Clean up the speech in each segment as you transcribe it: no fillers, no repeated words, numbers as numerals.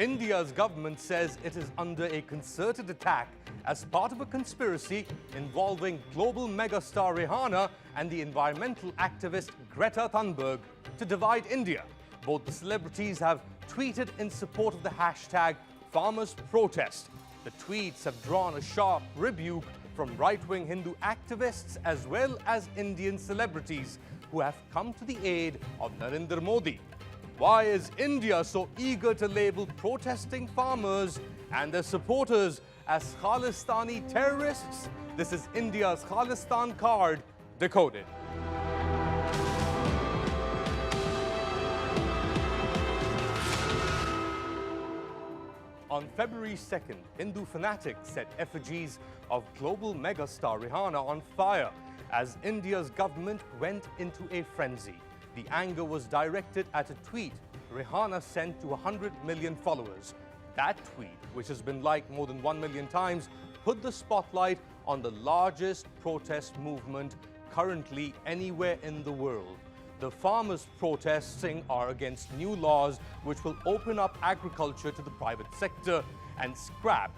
India's government says it is under a concerted attack as part of a conspiracy involving global megastar Rihanna and the environmental activist Greta Thunberg to divide India. Both the celebrities have tweeted in support of the hashtag Farmers Protest. The tweets have drawn a sharp rebuke from right-wing Hindu activists as well as Indian celebrities who have come to the aid of Narendra Modi. Why is India so eager to label protesting farmers and their supporters as Khalistani terrorists? This is India's Khalistan card, Decoded. On February 2nd, Hindu fanatics set effigies of global megastar Rihanna on fire as India's government went into a frenzy. The anger was directed at a tweet Rihanna sent to 100 million followers. That tweet, which has been liked more than 1 million times, put the spotlight on the largest protest movement currently anywhere in the world. The farmers protesting are against new laws which will open up agriculture to the private sector and scrap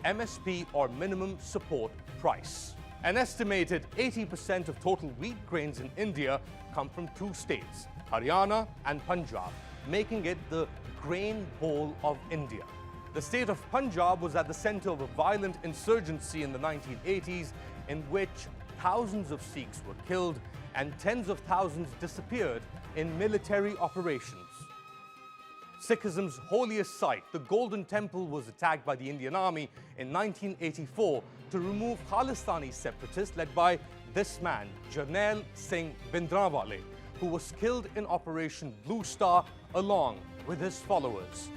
MSP or minimum support price. An estimated 80% of total wheat grains in India come from two states, Haryana and Punjab, making it the grain bowl of India. The state of Punjab was at the center of a violent insurgency in the 1980s in which thousands of Sikhs were killed and tens of thousands disappeared in military operations. Sikhism's holiest site, the Golden Temple, was attacked by the Indian Army in 1984 to remove Khalistani separatists led by this man, Jarnail Singh Bhindranwale, who was killed in Operation Blue Star along with his followers.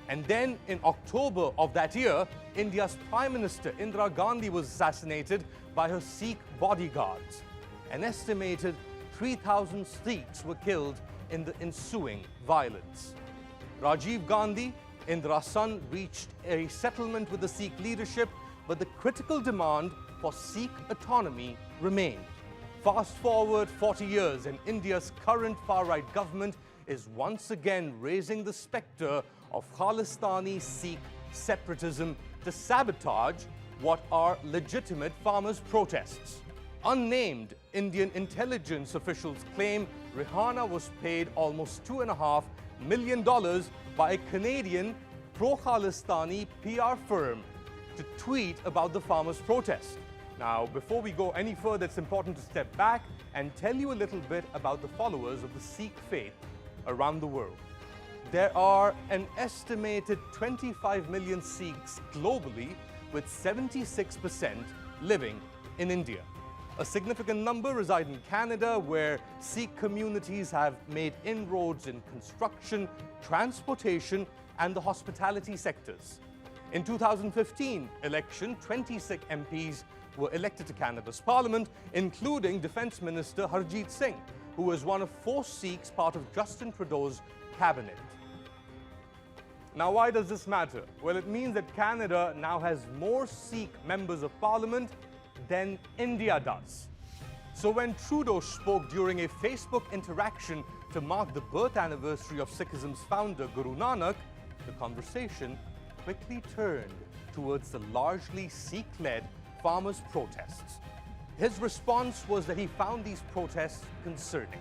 And then in October of that year, India's Prime Minister Indira Gandhi was assassinated by her Sikh bodyguards. An estimated 3,000 Sikhs were killed in the ensuing violence. Rajiv Gandhi, Indira's son, reached a settlement with the Sikh leadership, but the critical demand for Sikh autonomy remained. Fast forward 40 years and India's current far-right government is once again raising the spectre of Khalistani Sikh separatism to sabotage what are legitimate farmers' protests. Unnamed Indian intelligence officials claim Rihanna was paid almost $2.5 million by a Canadian pro-Khalistani PR firm to tweet about the farmers' protest. Now, before we go any further, it's important to step back and tell you a little bit about the followers of the Sikh faith around the world. There are an estimated 25 million Sikhs globally, with 76% living in India. A significant number reside in Canada, where Sikh communities have made inroads in construction, transportation, and the hospitality sectors. In 2015 election, 20 Sikh MPs were elected to Canada's parliament, including Defence Minister Harjit Singh, who was one of 4 Sikhs part of Justin Trudeau's cabinet. Now, why does this matter? Well, it means that Canada now has more Sikh members of parliament than India does. So when Trudeau spoke during a Facebook interaction to mark the birth anniversary of Sikhism's founder, Guru Nanak, the conversation quickly turned towards the largely Sikh-led farmers' protests. His response was that he found these protests concerning.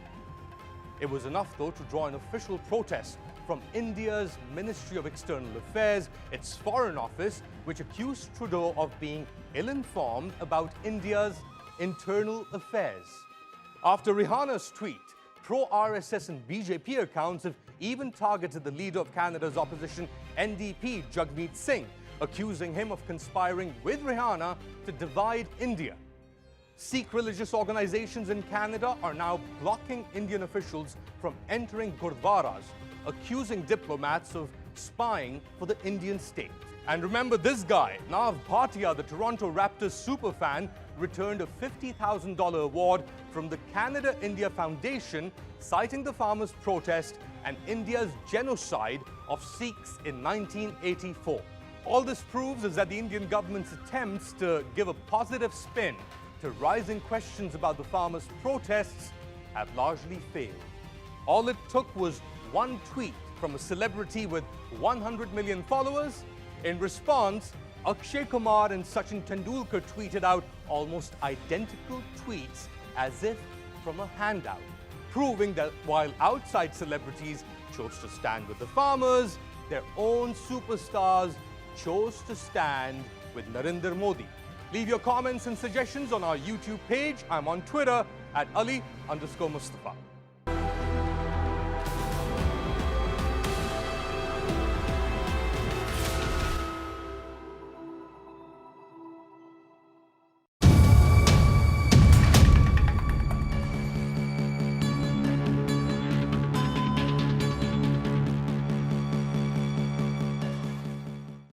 It was enough, though, to draw an official protest from India's Ministry of External Affairs, its Foreign Office, which accused Trudeau of being ill-informed about India's internal affairs. After Rihanna's tweet, pro-RSS and BJP accounts have even targeted the leader of Canada's opposition, NDP, Jagmeet Singh, accusing him of conspiring with Rihanna to divide India. Sikh religious organizations in Canada are now blocking Indian officials from entering gurdwaras, accusing diplomats of spying for the Indian state. And remember this guy, Nav Bhatia, the Toronto Raptors superfan, returned a $50,000 award from the Canada-India Foundation, citing the farmers' protest and India's genocide of Sikhs in 1984. All this proves is that the Indian government's attempts to give a positive spin to rising questions about the farmers' protests have largely failed. All it took was one tweet from a celebrity with 100 million followers. In response, Akshay Kumar and Sachin Tendulkar tweeted out almost identical tweets as if from a handout, proving that while outside celebrities chose to stand with the farmers, their own superstars chose to stand with Narendra Modi. Leave your comments and suggestions on our YouTube page. I'm on Twitter at Ali_Mustafa.